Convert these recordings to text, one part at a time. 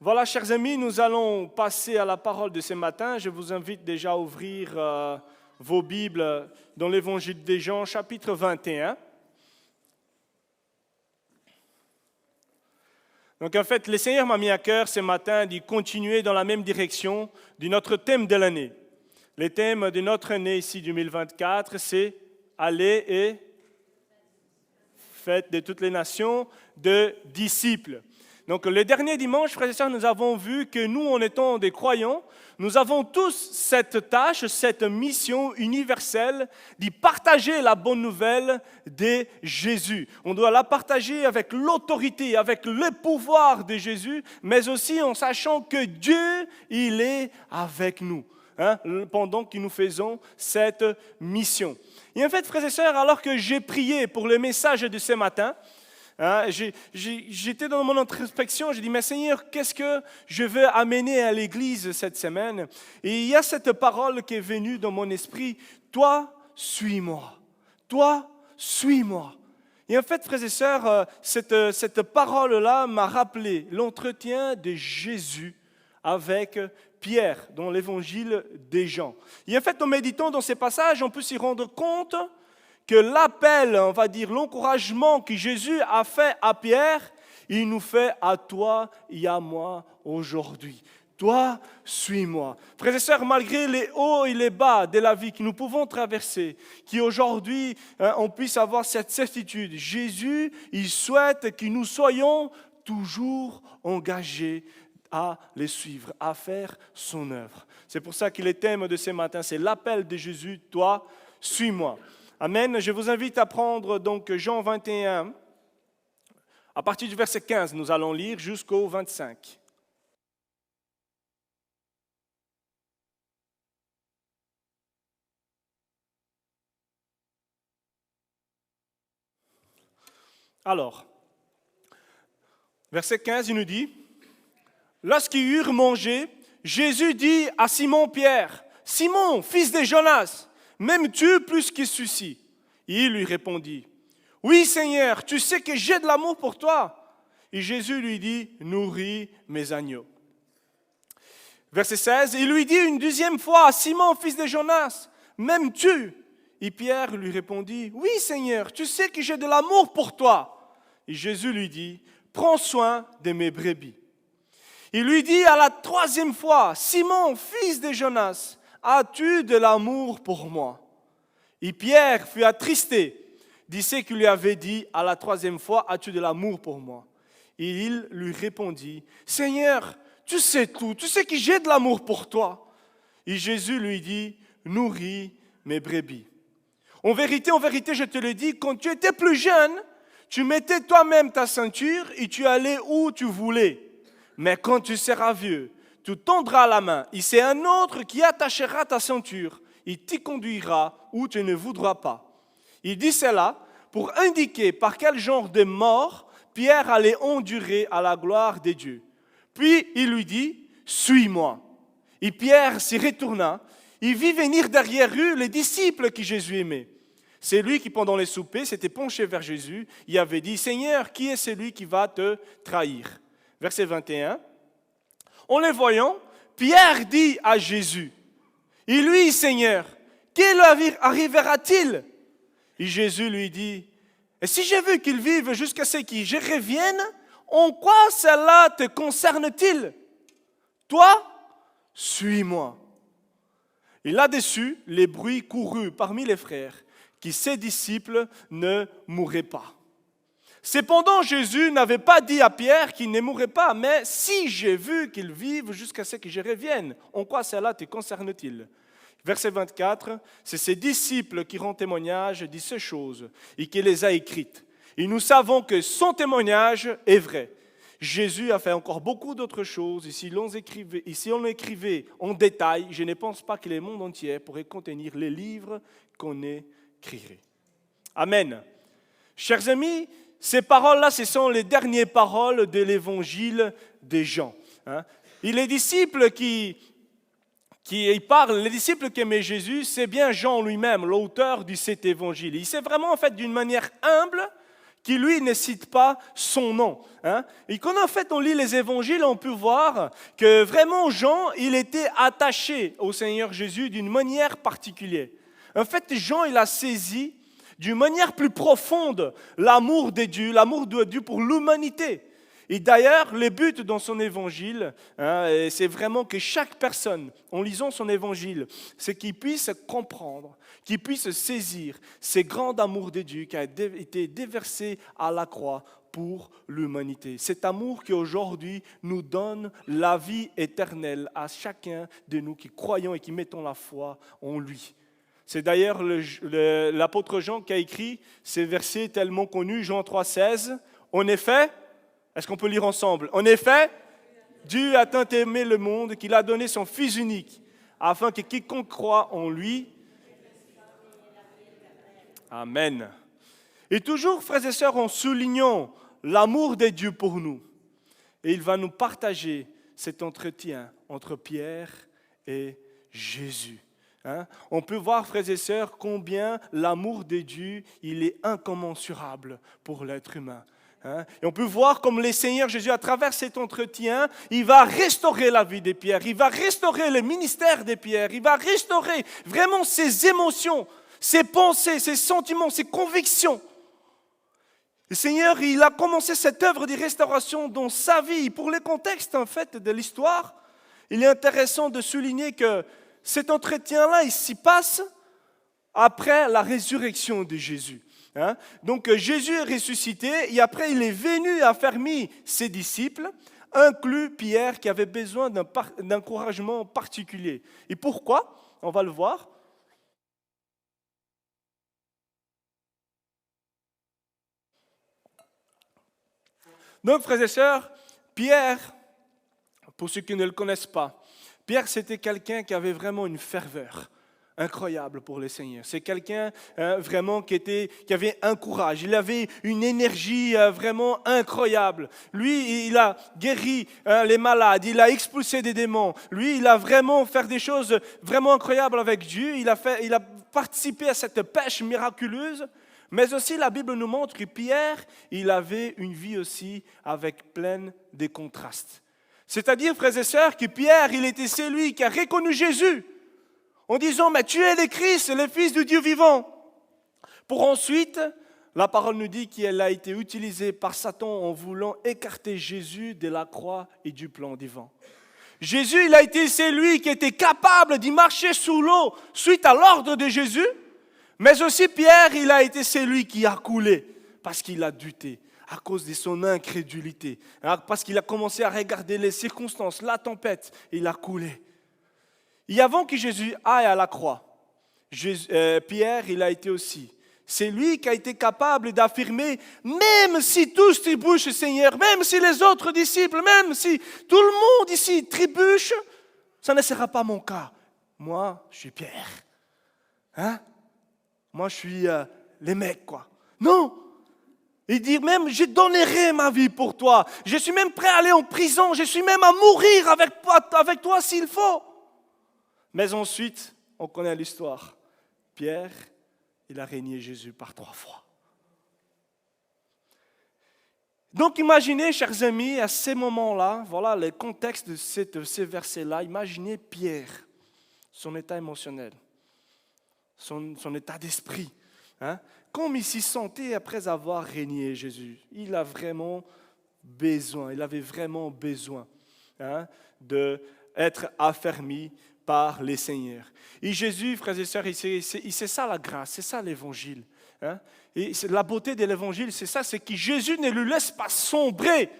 Voilà, chers amis, nous allons passer à la parole de ce matin. Je vous invite déjà à ouvrir vos Bibles dans l'Évangile de Jean, chapitre 21. Donc en fait, le Seigneur m'a mis à cœur ce matin d'y continuer dans la même direction de notre thème de l'année. Le thème de notre année ici 2024, c'est « Aller et faites de toutes les nations de disciples ». Donc le dernier dimanche, frères et sœurs, nous avons vu que nous, en étant des croyants, nous avons tous cette tâche, cette mission universelle d'y partager la bonne nouvelle de Jésus. On doit la partager avec l'autorité, avec le pouvoir de Jésus, mais aussi en sachant que Dieu, il est avec nous pendant que nous faisons cette mission. Et en fait, frères et sœurs, alors que j'ai prié pour le message de ce matin, j'étais dans mon introspection, j'ai dit, mais Seigneur, qu'est-ce que je veux amener à l'Église cette semaine? Et il y a cette parole qui est venue dans mon esprit, toi, suis-moi. Toi, suis-moi. Et en fait, frères et sœurs, cette parole-là m'a rappelé l'entretien de Jésus avec Pierre dans l'Évangile des Jean. Et en fait, en méditant dans ces passages, on peut s'y rendre compte que l'appel, on va dire l'encouragement que Jésus a fait à Pierre, il nous fait à toi et à moi aujourd'hui. Toi, suis-moi. Frères et sœurs, malgré les hauts et les bas de la vie que nous pouvons traverser, qu'aujourd'hui on puisse avoir cette certitude, Jésus, il souhaite que nous soyons toujours engagés à les suivre, à faire son œuvre. C'est pour ça que le thème de ce matin, c'est l'appel de Jésus, toi, suis-moi. Amen. Je vous invite à prendre donc Jean 21. À partir du verset 15, nous allons lire jusqu'au 25. Alors, verset 15, il nous dit, « Lorsqu'ils eurent mangé, Jésus dit à Simon-Pierre, « Simon, fils de Jonas, m'aimes-tu plus que ceux-ci » Il lui répondit, « Oui, Seigneur, tu sais que j'ai de l'amour pour toi. » Et Jésus lui dit, « Nourris mes agneaux. » Verset 16, il lui dit une deuxième fois, « Simon, fils de Jonas, m'aimes-tu » Et Pierre lui répondit, « Oui, Seigneur, tu sais que j'ai de l'amour pour toi. » Et Jésus lui dit, « Prends soin de mes brebis. » Il lui dit à la troisième fois, « Simon, fils de Jonas, as-tu de l'amour pour moi ?» Et Pierre fut attristé, dit ce qu'il lui avait dit à la troisième fois, « As-tu de l'amour pour moi ?» Et il lui répondit, « Seigneur, tu sais tout, tu sais que j'ai de l'amour pour toi. » Et Jésus lui dit, « Nourris mes brebis. » En vérité, je te le dis, quand tu étais plus jeune, tu mettais toi-même ta ceinture et tu allais où tu voulais. Mais quand tu seras vieux, tu tendras la main et c'est un autre qui attachera ta ceinture et t'y conduira où tu ne voudras pas. Il dit cela pour indiquer par quel genre de mort Pierre allait endurer à la gloire de Dieu. Puis il lui dit, « Suis-moi. » Et Pierre s'y retourna. Il vit venir derrière eux les disciples que Jésus aimait. C'est lui qui, pendant les soupers, s'était penché vers Jésus. Il avait dit, « Seigneur, qui est celui qui va te trahir ?» Verset 21. En les voyant, Pierre dit à Jésus, « Et lui, Seigneur, quel arrivera-t-il » Et Jésus lui dit, « Et si j'ai vu qu'il vive jusqu'à ce que je revienne, en quoi cela te concerne-t-il? Toi, suis-moi. » Et là-dessus, les bruits coururent parmi les frères, que ses disciples ne mourraient pas. Cependant, Jésus n'avait pas dit à Pierre qu'il ne mourrait pas, mais si j'ai vu qu'il vive jusqu'à ce que je revienne, en quoi cela te concerne-t-il? Verset 24, c'est ses disciples qui rendent témoignage de ces choses et qui les a écrites. Et nous savons que son témoignage est vrai. Jésus a fait encore beaucoup d'autres choses, et si on l'écrivait en détail, je ne pense pas que le monde entier pourrait contenir les livres qu'on écrirait. Amen. Chers amis, ces paroles-là, ce sont les dernières paroles de l'évangile de Jean. Et les disciples qui parlent, les disciples qui aimaient Jésus, c'est bien Jean lui-même, l'auteur de cet évangile. Il sait vraiment, en fait, d'une manière humble, qui lui ne cite pas son nom. Et quand en fait on lit les évangiles, on peut voir que vraiment Jean, il était attaché au Seigneur Jésus d'une manière particulière. En fait, Jean, il a saisi d'une manière plus profonde l'amour de Dieu pour l'humanité. Et d'ailleurs, le but dans son évangile, c'est vraiment que chaque personne, en lisant son évangile, c'est qu'il puisse comprendre, qu'il puisse saisir ce grand amour de Dieu qui a été déversé à la croix pour l'humanité. Cet amour qui aujourd'hui nous donne la vie éternelle à chacun de nous qui croyons et qui mettons la foi en lui. C'est d'ailleurs l'apôtre Jean qui a écrit ces versets tellement connus, Jean 3,16. En effet, est-ce qu'on peut lire ensemble? En effet, Dieu a tant aimé le monde qu'il a donné son Fils unique, afin que quiconque croit en lui... Amen. Et toujours, frères et sœurs, en soulignant l'amour de Dieu pour nous, et il va nous partager cet entretien entre Pierre et Jésus. On peut voir, frères et sœurs, combien l'amour de Dieu, il est incommensurable pour l'être humain. Et on peut voir comme le Seigneur Jésus, à travers cet entretien, il va restaurer la vie de Pierre, il va restaurer le ministère de Pierre, il va restaurer vraiment ses émotions, ses pensées, ses sentiments, ses convictions. Le Seigneur, il a commencé cette œuvre de restauration dans sa vie. Pour le contexte, en fait, de l'histoire, il est intéressant de souligner que cet entretien-là, il s'y passe après la résurrection de Jésus. Donc Jésus est ressuscité et après il est venu affermir ses disciples, inclus Pierre qui avait besoin d'encouragement particulier. Et pourquoi? On va le voir. Donc frères et sœurs, Pierre, pour ceux qui ne le connaissent pas, Pierre c'était quelqu'un qui avait vraiment une ferveur incroyable pour le Seigneur. C'est quelqu'un vraiment qui avait un courage, il avait une énergie vraiment incroyable. Lui, il a guéri les malades, il a expulsé des démons. Lui, il a vraiment fait des choses vraiment incroyables avec Dieu. Il a participé à cette pêche miraculeuse. Mais aussi, la Bible nous montre que Pierre, il avait une vie aussi avec pleine de contrastes. C'est-à-dire, frères et sœurs, que Pierre, il était celui qui a reconnu Jésus en disant, mais tu es le Christ, le Fils du Dieu vivant. Pour ensuite, la parole nous dit qu'elle a été utilisée par Satan en voulant écarter Jésus de la croix et du plan divin. Jésus, il a été celui qui était capable d'y marcher sous l'eau suite à l'ordre de Jésus, mais aussi Pierre, il a été celui qui a coulé parce qu'il a douté à cause de son incrédulité, parce qu'il a commencé à regarder les circonstances, la tempête, il a coulé. Et avant que Jésus aille à la croix, Pierre, il a été aussi. C'est lui qui a été capable d'affirmer, même si tous trébuchent, Seigneur, même si les autres disciples, même si tout le monde ici trébuche, ça ne sera pas mon cas. Moi, je suis Pierre. Moi, je suis les mecs, quoi. Non! Il dit même, je donnerai ma vie pour toi. Je suis même prêt à aller en prison. Je suis même à mourir avec toi s'il faut. Mais ensuite, on connaît l'histoire. Pierre, il a régné Jésus par 3 fois. Donc imaginez, chers amis, à ces moments-là, voilà le contexte de ces versets-là, imaginez Pierre, son état émotionnel, son état d'esprit. Comme il s'y sentait après avoir régné Jésus. Il avait vraiment besoin d'être affermi par les seigneurs. Et Jésus, frères et sœurs, c'est ça la grâce, c'est ça l'évangile. Et la beauté de l'évangile, c'est ça, c'est que Jésus ne lui laisse pas sombrer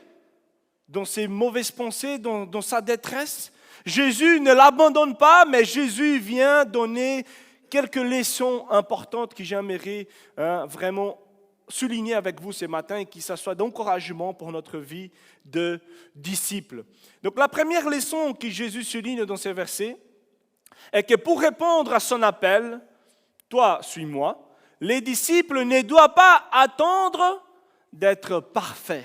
dans ses mauvaises pensées, dans sa détresse. Jésus ne l'abandonne pas, mais Jésus vient donner quelques leçons importantes que j'aimerais vraiment souligner avec vous ce matin et que ça soit d'encouragement pour notre vie de disciples. Donc la première leçon que Jésus souligne dans ces versets est que pour répondre à son appel, toi, suis-moi, les disciples ne doivent pas attendre d'être parfaits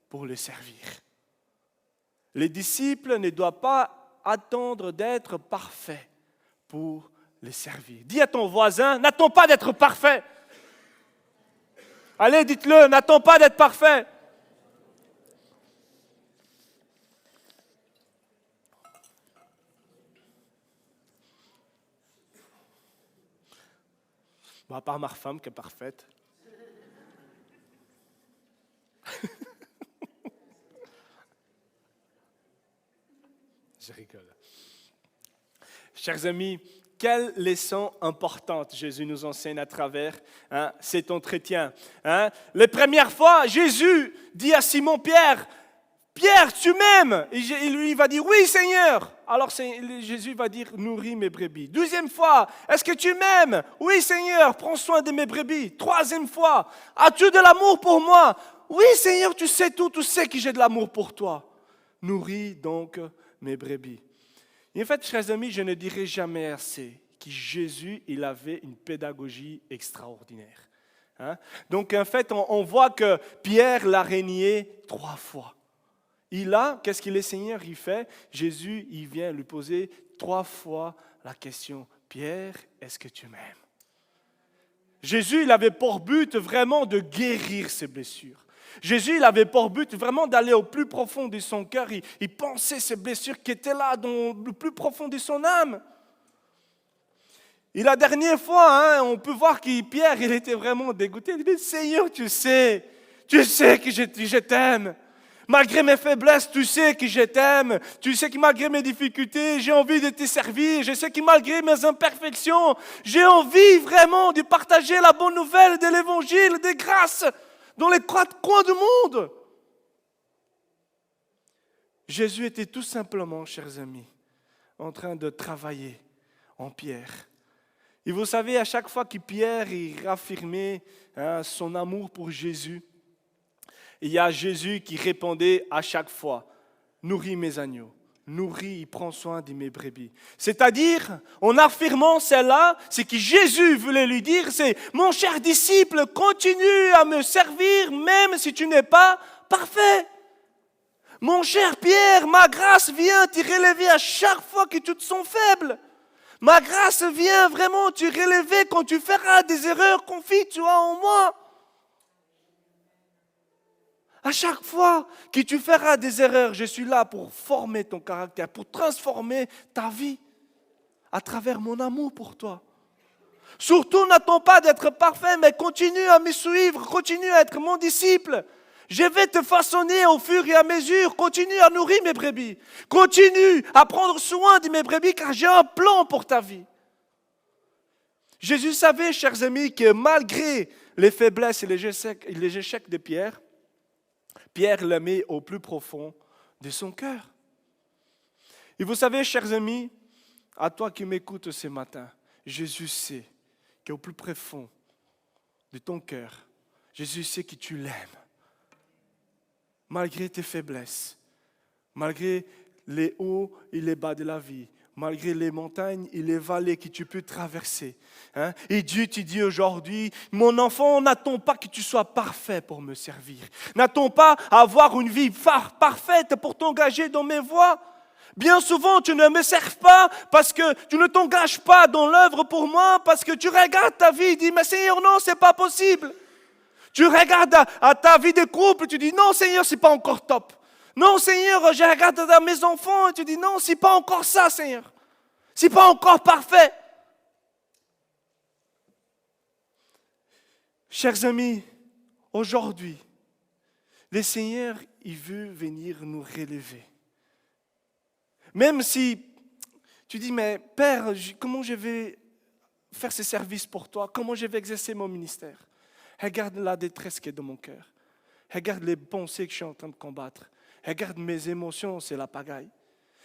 pour le servir. Les disciples ne doivent pas attendre d'être parfaits pour les servir. Dis à ton voisin, n'attends pas d'être parfait. Allez, dites-le, n'attends pas d'être parfait. Bon, à part ma femme qui est parfaite. Je rigole. Chers amis, quelle leçon importante Jésus nous enseigne à travers cet entretien. Les premières fois, Jésus dit à Simon-Pierre, « Pierre, tu m'aimes ?» Et lui, il va dire, « Oui, Seigneur. » Alors Jésus va dire, « Nourris mes brebis. » Deuxième fois, « Est-ce que tu m'aimes ?»« Oui, Seigneur, prends soin de mes brebis. » Troisième fois, « As-tu de l'amour pour moi ?»« Oui, Seigneur, tu sais tout, tu sais que j'ai de l'amour pour toi. Nourris donc mes brebis. » Et en fait, chers amis, je ne dirai jamais assez que Jésus, il avait une pédagogie extraordinaire. Donc en fait, on voit que Pierre l'a renié 3 fois. Qu'est-ce que le Seigneur il fait? Jésus, il vient lui poser 3 fois la question, Pierre, est-ce que tu m'aimes? Jésus, il avait pour but vraiment de guérir ses blessures. Jésus, il avait pour but vraiment d'aller au plus profond de son cœur. Il pensait ces blessures qui étaient là, dans le plus profond de son âme. Et la dernière fois, on peut voir que Pierre, il était vraiment dégoûté. Il dit, Seigneur, tu sais que je t'aime. Malgré mes faiblesses, tu sais que je t'aime. Tu sais que malgré mes difficultés, j'ai envie de te servir. Je sais que malgré mes imperfections, j'ai envie vraiment de partager la bonne nouvelle de l'évangile de grâce dans les 4 coins du monde. Jésus était tout simplement, chers amis, en train de travailler en Pierre. Et vous savez, à chaque fois que Pierre il raffirmait son amour pour Jésus, il y a Jésus qui répondait à chaque fois, « Nourris mes agneaux, nourris, prends soin de mes brebis. » C'est-à-dire, en affirmant cela, ce que Jésus voulait lui dire, c'est « Mon cher disciple, continue à me servir même si tu n'es pas parfait. Mon cher Pierre, ma grâce vient te relever à chaque fois que tu te sens faible. Ma grâce vient vraiment te relever quand tu feras des erreurs, confie-toi en moi. À chaque fois que tu feras des erreurs, je suis là pour former ton caractère, pour transformer ta vie à travers mon amour pour toi. Surtout, n'attends pas d'être parfait, mais continue à me suivre, continue à être mon disciple. Je vais te façonner au fur et à mesure. Continue à nourrir mes brebis. Continue à prendre soin de mes brebis, car j'ai un plan pour ta vie. Jésus savait, chers amis, que malgré les faiblesses et les échecs de Pierre, Pierre l'aimait au plus profond de son cœur. Et vous savez, chers amis, à toi qui m'écoutes ce matin, Jésus sait qu'au plus profond de ton cœur, Jésus sait que tu l'aimes. Malgré tes faiblesses, malgré les hauts et les bas de la vie, malgré les montagnes et les vallées que tu peux traverser. Et Dieu te dit aujourd'hui, mon enfant, n'attends pas que tu sois parfait pour me servir. N'attends pas à avoir une vie parfaite pour t'engager dans mes voies. Bien souvent, tu ne me sers pas parce que tu ne t'engages pas dans l'œuvre pour moi, parce que tu regardes ta vie et dis, mais Seigneur, non, c'est pas possible. Tu regardes à ta vie de couple, tu dis, non Seigneur, c'est pas encore top. Non Seigneur, je regarde à mes enfants et tu dis, non, c'est pas encore ça Seigneur. C'est pas encore parfait. Chers amis, aujourd'hui, le Seigneur, il veut venir nous relever. Même si tu dis, mais Père, comment je vais faire ce service pour toi? Comment je vais exercer mon ministère? Regarde la détresse qui est dans mon cœur. Regarde les pensées que je suis en train de combattre. Regarde mes émotions, c'est la pagaille.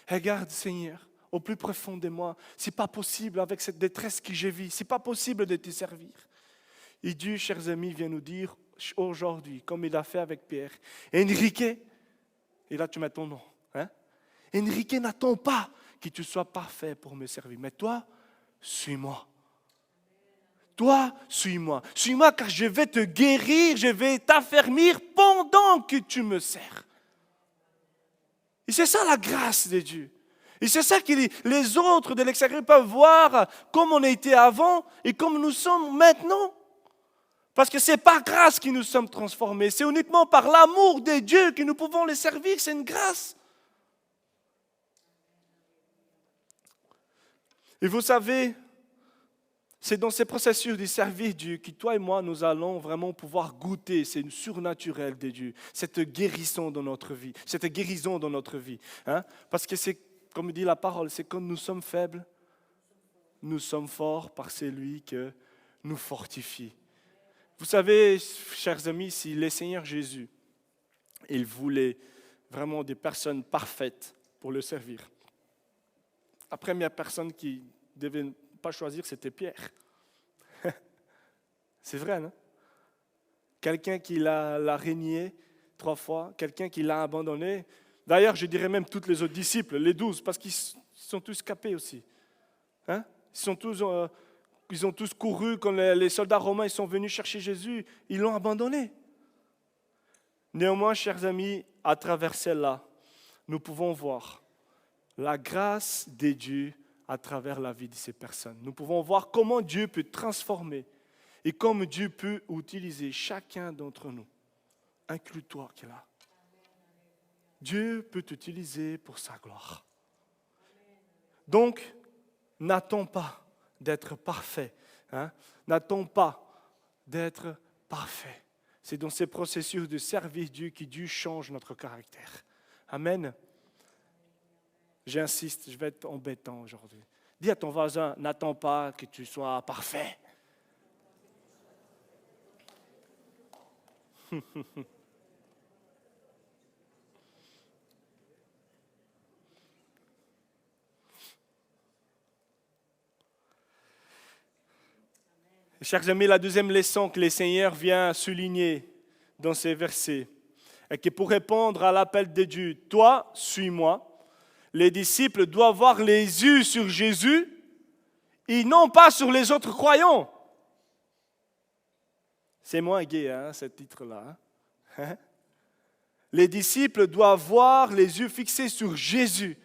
Regarde, Seigneur, au plus profond de moi, c'est pas possible avec cette détresse que je vis. C'est pas possible de te servir. Et Dieu, chers amis, vient nous dire aujourd'hui, comme il a fait avec Pierre, Enrique, et là tu mets ton nom, Enrique, n'attends pas que tu sois parfait pour me servir, mais toi, suis-moi. Toi, suis-moi. Suis-moi car je vais te guérir, je vais t'affermir pendant que tu me sers. Et c'est ça la grâce de Dieu. Et c'est ça que les autres de l'extérieur peuvent voir comme on était avant et comme nous sommes maintenant. Parce que c'est par grâce que nous sommes transformés. C'est uniquement par l'amour de Dieu que nous pouvons les servir. C'est une grâce. Et vous savez, c'est dans ces processus de servir Dieu que toi et moi, nous allons vraiment pouvoir goûter, c'est surnaturel de Dieu, cette guérison dans notre vie, cette guérison dans notre vie. Hein? Parce que c'est, comme dit la parole, c'est quand nous sommes faibles, nous sommes forts par celui qui nous fortifie. Vous savez, chers amis, si le Seigneur Jésus, il voulait vraiment des personnes parfaites pour le servir, la première personne qui ne devait pas choisir, c'était Pierre. C'est vrai, non? Quelqu'un qui l'a régné 3 fois, quelqu'un qui l'a abandonné. D'ailleurs, je dirais même tous les autres disciples, les 12, parce qu'ils sont tous capés aussi. Hein? Ils ont tous couru quand les soldats romains ils sont venus chercher Jésus, ils l'ont abandonné. Néanmoins, chers amis, à travers celle-là, nous pouvons voir la grâce de Dieu à travers la vie de ces personnes. Nous pouvons voir comment Dieu peut transformer et comment Dieu peut utiliser chacun d'entre nous, inclus toi qui es là. Dieu peut t'utiliser pour sa gloire. Donc, n'attends pas d'être parfait. Hein? N'attends pas d'être parfait. C'est dans ces processus de servir Dieu que Dieu change notre caractère. Amen. J'insiste, je vais être embêtant aujourd'hui. Dis à ton voisin, n'attends pas que tu sois parfait. Chers amis, la deuxième leçon que le Seigneur vient souligner dans ces versets est que pour répondre à l'appel de Dieu, toi, suis-moi, les disciples doivent avoir les yeux sur Jésus et non pas sur les autres croyants. C'est moins gai, hein, ce titre-là. Hein? Les disciples doivent avoir les yeux fixés sur Jésus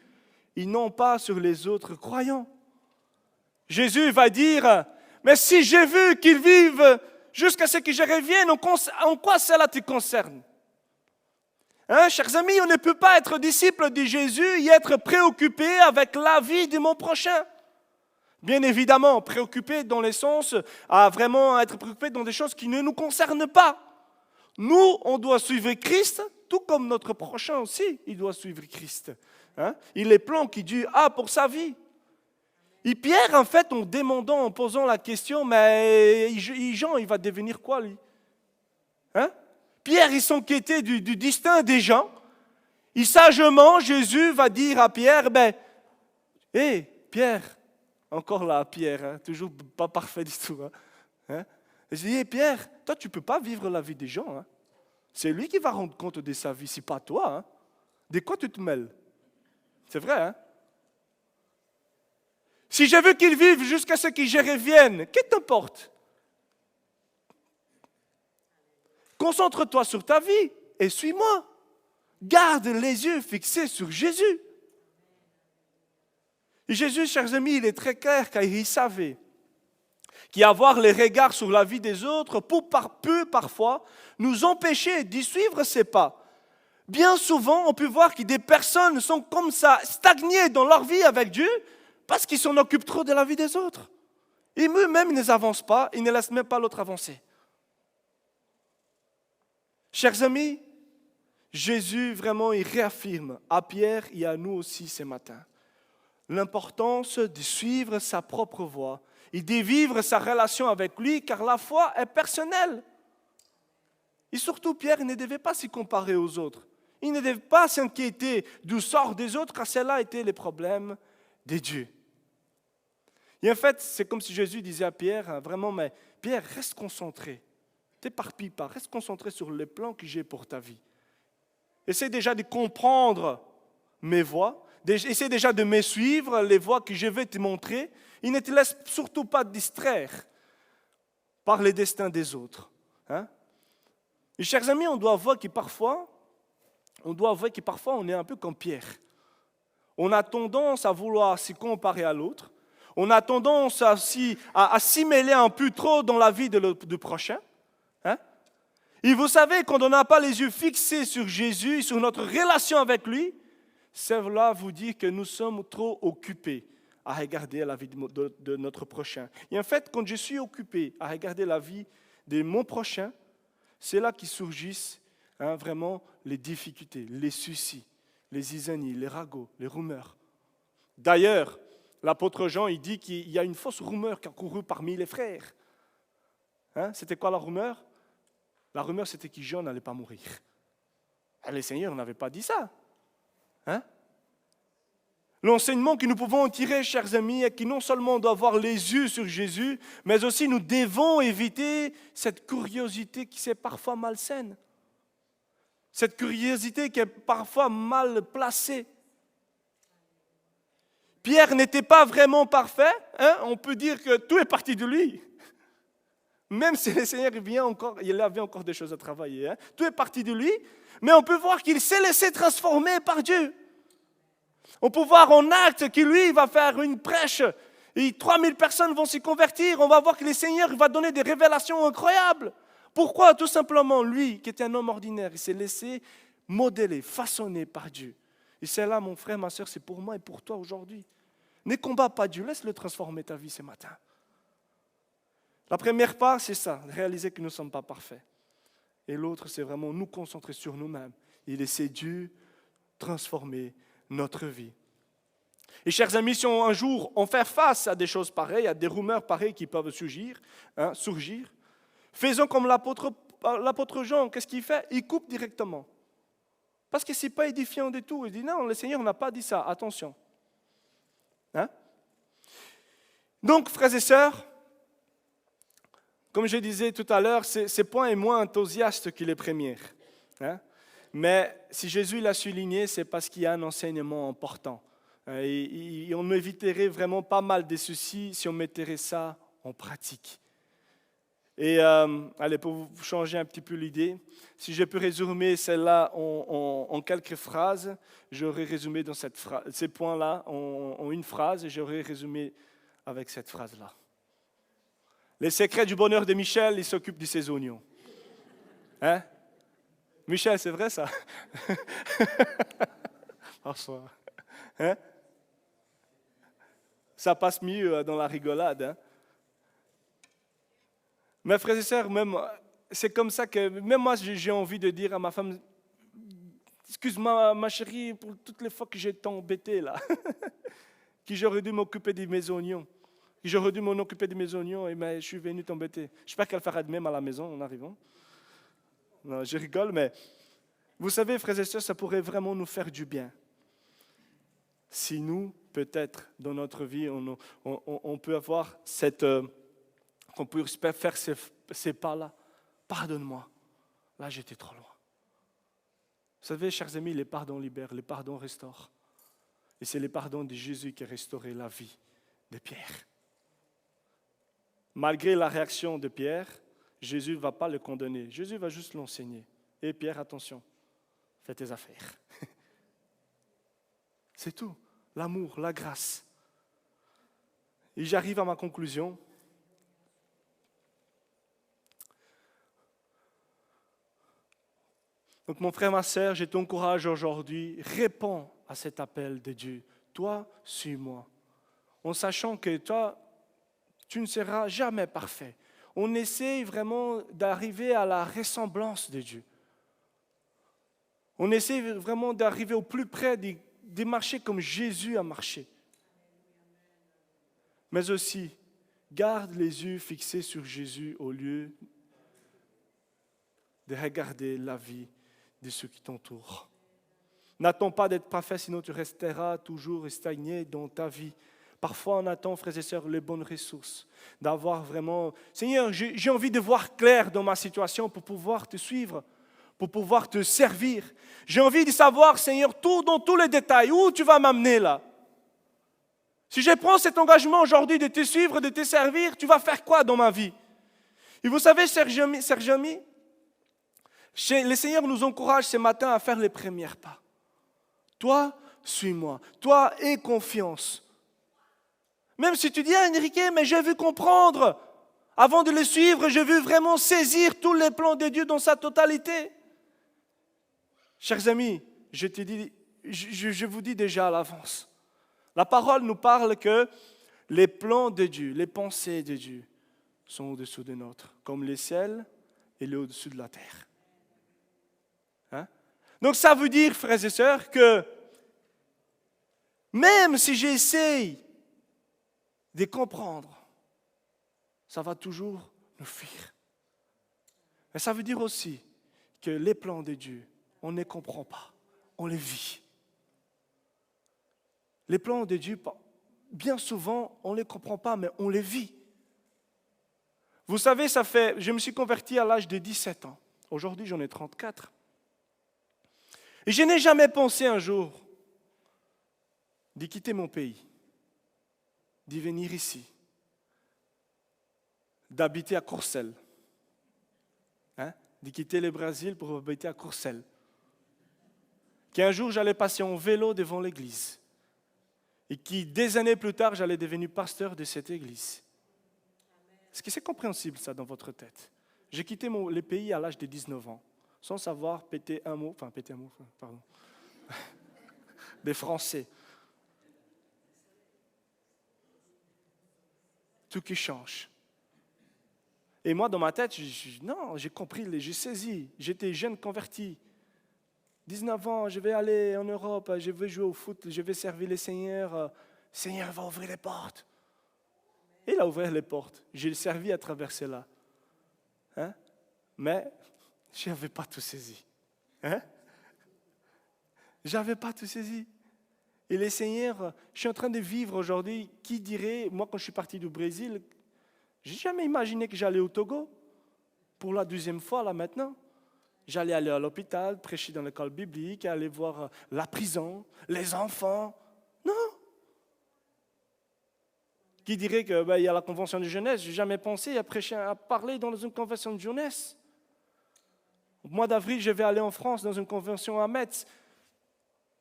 et non pas sur les autres croyants. Jésus va dire, mais si j'ai vu qu'ils vivent jusqu'à ce que je revienne, en quoi cela te concerne? Hein, chers amis, on ne peut pas être disciple de Jésus et être préoccupé avec la vie de mon prochain. Bien évidemment, préoccupé dans le sens à vraiment être préoccupé dans des choses qui ne nous concernent pas. Nous, on doit suivre Christ, tout comme notre prochain aussi, il doit suivre Christ. Hein? Il est plan qui Dieu a pour sa vie. Et Pierre, en fait, en posant la question, mais Jean, il va devenir quoi, lui? Hein? Pierre, il s'inquiétait du destin des gens. Et sagement, Jésus va dire à Pierre, Pierre, encore là, Pierre, hein, toujours pas parfait du tout. Hein? Il dit, Pierre, toi, tu ne peux pas vivre la vie des gens. Hein? C'est lui qui va rendre compte de sa vie, c'est pas toi. Hein? De quoi tu te mêles? C'est vrai, hein? Si je veux qu'ils vivent jusqu'à ce que je revienne, qu'est-ce que t'importe? Concentre-toi sur ta vie et suis-moi. Garde les yeux fixés sur Jésus. Et Jésus, chers amis, il est très clair car il savait qu'avoir les regards sur la vie des autres peut parfois nous empêcher d'y suivre ses pas. Bien souvent, on peut voir que des personnes sont comme ça, stagnées dans leur vie avec Dieu parce qu'ils s'en occupent trop de la vie des autres. Et eux-mêmes, ils n'avancent pas, ils ne laissent même pas l'autre avancer. Chers amis, Jésus vraiment il réaffirme à Pierre et à nous aussi ce matin l'importance de suivre sa propre voie et de vivre sa relation avec lui car la foi est personnelle. Et surtout Pierre ne devait pas s'y comparer aux autres. Il ne devait pas s'inquiéter du sort des autres car cela était les problèmes de Dieu. Et en fait, c'est comme si Jésus disait à Pierre, vraiment, mais Pierre, reste concentré. T'éparpille pas, reste concentré sur les plans que j'ai pour ta vie. Essaie déjà de comprendre mes voies, essaie déjà de me suivre, les voies que je vais te montrer, et ne te laisse surtout pas distraire par les destins des autres. Hein? Et chers amis, on doit avouer que parfois on est un peu comme Pierre. On a tendance à vouloir s'y comparer à l'autre, on a tendance à s'y mêler un peu trop dans la vie du prochain, Hein? Et vous savez, quand on n'a pas les yeux fixés sur Jésus, sur notre relation avec lui, cela vous dit que nous sommes trop occupés à regarder la vie de notre prochain. Et en fait, quand je suis occupé à regarder la vie de mon prochain, c'est là qui surgissent vraiment les difficultés, les soucis, les isanies, les ragots, les rumeurs. D'ailleurs, l'apôtre Jean, il dit qu'il y a une fausse rumeur qui a couru parmi les frères. C'était quoi la rumeur? La rumeur, c'était que Jean n'allait pas mourir. Le Seigneur n'avait pas dit ça. L'enseignement que nous pouvons en tirer, chers amis, est que non seulement on doit avoir les yeux sur Jésus, mais aussi nous devons éviter cette curiosité qui est parfois malsaine. Cette curiosité qui est parfois mal placée. Pierre n'était pas vraiment parfait. On peut dire que tout est parti de lui. Même si le Seigneur il avait encore des choses à travailler. Tout est parti de lui, mais on peut voir qu'il s'est laissé transformer par Dieu. On peut voir en acte que lui, il va faire une prêche et 3000 personnes vont s'y convertir. On va voir que le Seigneur va donner des révélations incroyables. Pourquoi? Tout simplement, lui, qui était un homme ordinaire, il s'est laissé modeler, façonner par Dieu. Et c'est là, mon frère, ma soeur, c'est pour moi et pour toi aujourd'hui. Ne combat pas Dieu, laisse-le transformer ta vie ce matin. La première part, c'est ça, réaliser que nous ne sommes pas parfaits. Et l'autre, c'est vraiment nous concentrer sur nous-mêmes et laisser Dieu transformer notre vie. Et chers amis, si un jour on fait face à des choses pareilles, à des rumeurs pareilles qui peuvent surgir, faisons comme l'apôtre Jean. Qu'est-ce qu'il fait? Il coupe directement. Parce que ce n'est pas édifiant du tout. Il dit non, le Seigneur n'a pas dit ça, attention. Donc, frères et sœurs, comme je disais tout à l'heure, ce point est moins enthousiaste que les premières. Mais si Jésus l'a souligné, c'est parce qu'il y a un enseignement important. Et on éviterait vraiment pas mal de soucis si on mettrait ça en pratique. Et allez, pour vous changer un petit peu l'idée, si je peux résumer celle-là en quelques phrases, j'aurais résumé dans ces points-là en une phrase, et j'aurais résumé avec cette phrase-là. Les secrets du bonheur de Michel, il s'occupe de ses oignons. Michel, c'est vrai ça? Bonsoir. Ça passe mieux dans la rigolade. Mes frères et sœurs, même, c'est comme ça que même moi j'ai envie de dire à ma femme, excuse-moi ma chérie pour toutes les fois que j'ai été embêté là, que j'aurais dû m'occuper de mes oignons. J'aurais dû m'en occuper de mes oignons, mais je suis venu t'embêter. J'espère qu'elle fera de même à la maison en arrivant. Non, je rigole, mais vous savez, frères et sœurs, ça pourrait vraiment nous faire du bien. Si nous, peut-être, dans notre vie, on peut avoir qu'on peut faire ces pas-là. Pardonne-moi, là j'étais trop loin. Vous savez, chers amis, les pardons libèrent, les pardons restaurent. Et c'est les pardons de Jésus qui a restauré la vie de Pierre. Malgré la réaction de Pierre, Jésus ne va pas le condamner. Jésus va juste l'enseigner. Et Pierre, attention, fais tes affaires. C'est tout. L'amour, la grâce. Et j'arrive à ma conclusion. Donc mon frère, ma sœur, je t'encourage aujourd'hui, réponds à cet appel de Dieu. Toi, suis-moi. En sachant que toi, tu ne seras jamais parfait. On essaie vraiment d'arriver à la ressemblance de Dieu. On essaie vraiment d'arriver au plus près, de marcher comme Jésus a marché. Mais aussi, garde les yeux fixés sur Jésus au lieu de regarder la vie de ceux qui t'entourent. N'attends pas d'être parfait, sinon tu resteras toujours stagné dans ta vie. Parfois, on attend, frères et sœurs, les bonnes ressources, d'avoir vraiment... Seigneur, j'ai envie de voir clair dans ma situation pour pouvoir te suivre, pour pouvoir te servir. J'ai envie de savoir, Seigneur, tout dans tous les détails, où tu vas m'amener là. Si je prends cet engagement aujourd'hui de te suivre, de te servir, tu vas faire quoi dans ma vie? Et vous savez, Serge Ami, le Seigneur nous encourage ce matin à faire les premiers pas. Toi, suis-moi. Toi, aie confiance. Même si tu dis, Enrique, mais j'ai vu comprendre. Avant de le suivre, je veux vraiment saisir tous les plans de Dieu dans sa totalité. Chers amis, je vous dis déjà à l'avance, la parole nous parle que les plans de Dieu, les pensées de Dieu sont au-dessous des nôtres, comme les ciels et au-dessus de la terre. Hein? Donc ça veut dire, frères et sœurs, que même si j'essaye de comprendre, ça va toujours nous fuir. Mais ça veut dire aussi que les plans de Dieu, on ne les comprend pas, on les vit. Les plans de Dieu, bien souvent, on ne les comprend pas, mais on les vit. Vous savez, je me suis converti à l'âge de 17 ans. Aujourd'hui, j'en ai 34. Et je n'ai jamais pensé un jour de quitter mon pays, d'y venir ici, d'habiter à Courcelles, de quitter le Brésil pour habiter à Courcelles, qu'un jour j'allais passer en vélo devant l'église et qui, des années plus tard, j'allais devenir pasteur de cette église. Est-ce que c'est compréhensible ça dans votre tête? J'ai quitté le pays à l'âge de 19 ans, sans savoir péter un mot, pardon, des Français. Tout qui change. Et moi, dans ma tête, j'ai compris, j'ai saisi. J'étais jeune converti. 19 ans, je vais aller en Europe, je vais jouer au foot, je vais servir le Seigneur. Le Seigneur va ouvrir les portes. Il a ouvert les portes. J'ai servi à travers cela. Mais je n'avais pas tout saisi. Je n'avais pas tout saisi. Et le Seigneur, je suis en train de vivre aujourd'hui, qui dirait, moi quand je suis parti du Brésil, je n'ai jamais imaginé que j'allais au Togo. Pour la 2e fois, là maintenant. J'allais aller à l'hôpital, prêcher dans l'école biblique, aller voir la prison, les enfants. Non. Qui dirait qu'il y a la convention de jeunesse? Je n'ai jamais pensé à prêcher, à parler dans une convention de jeunesse. Au mois d'avril, je vais aller en France dans une convention à Metz.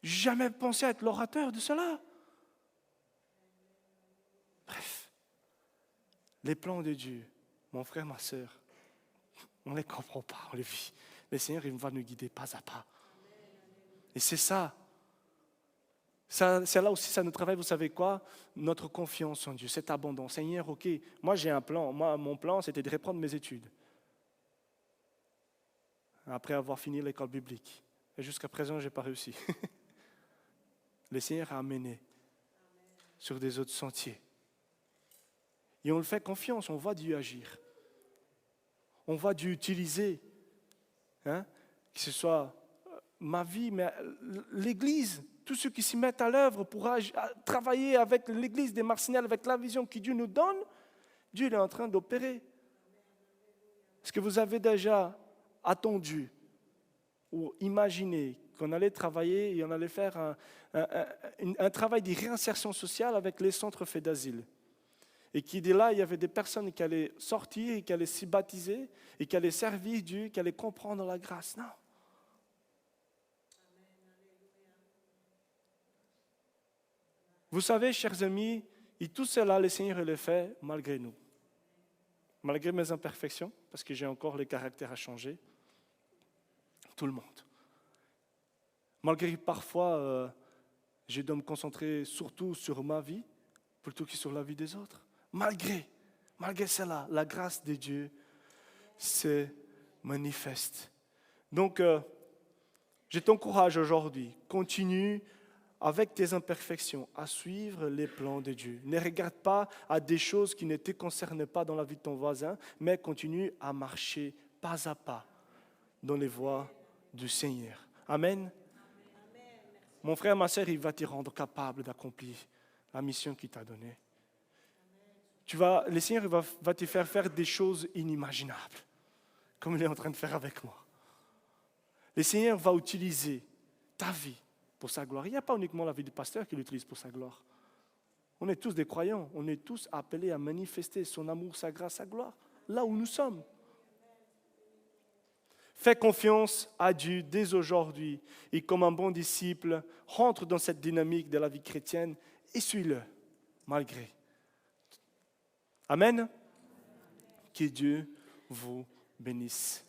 Je n'ai jamais pensé à être l'orateur de cela. Bref, les plans de Dieu, mon frère, ma sœur, on ne les comprend pas, on les vit. Le Seigneur, il va nous guider pas à pas. Et c'est ça. C'est là aussi, ça nous travaille, vous savez quoi? Notre confiance en Dieu, cette abondance. Seigneur, ok, moi j'ai un plan. Mon plan, c'était de reprendre mes études. Après avoir fini l'école biblique. Et jusqu'à présent, je n'ai pas réussi. Le Seigneur a amené sur des autres sentiers. Et on le fait confiance, on voit Dieu agir. On voit Dieu utiliser, que ce soit ma vie, mais l'Église, tous ceux qui s'y mettent à l'œuvre pour travailler avec l'Église des Marcinelles, avec la vision que Dieu nous donne, Dieu est en train d'opérer. Est-ce que vous avez déjà attendu ou imaginé qu'on allait travailler et on allait faire un travail de réinsertion sociale avec les centres faits d'asile? Et qui de là, il y avait des personnes qui allaient sortir et qui allaient s'y baptiser et qui allaient servir Dieu, qui allaient comprendre la grâce. Non. Vous savez, chers amis, et tout cela, le Seigneur le fait malgré nous. Malgré mes imperfections, parce que j'ai encore les caractères à changer. Tout le monde. Malgré parfois, je dois me concentrer surtout sur ma vie, plutôt que sur la vie des autres. Malgré cela, la grâce de Dieu se manifeste. Donc, je t'encourage aujourd'hui, continue avec tes imperfections à suivre les plans de Dieu. Ne regarde pas à des choses qui ne te concernent pas dans la vie de ton voisin, mais continue à marcher pas à pas dans les voies du Seigneur. Amen. Mon frère, ma sœur, il va te rendre capable d'accomplir la mission qu'il t'a donnée. Le Seigneur va te faire des choses inimaginables, comme il est en train de faire avec moi. Le Seigneur va utiliser ta vie pour sa gloire. Il n'y a pas uniquement la vie du pasteur qui l'utilise pour sa gloire. On est tous des croyants, on est tous appelés à manifester son amour, sa grâce, sa gloire, là où nous sommes. Fais confiance à Dieu dès aujourd'hui et comme un bon disciple, rentre dans cette dynamique de la vie chrétienne et suis-le, malgré. Amen. Que Dieu vous bénisse.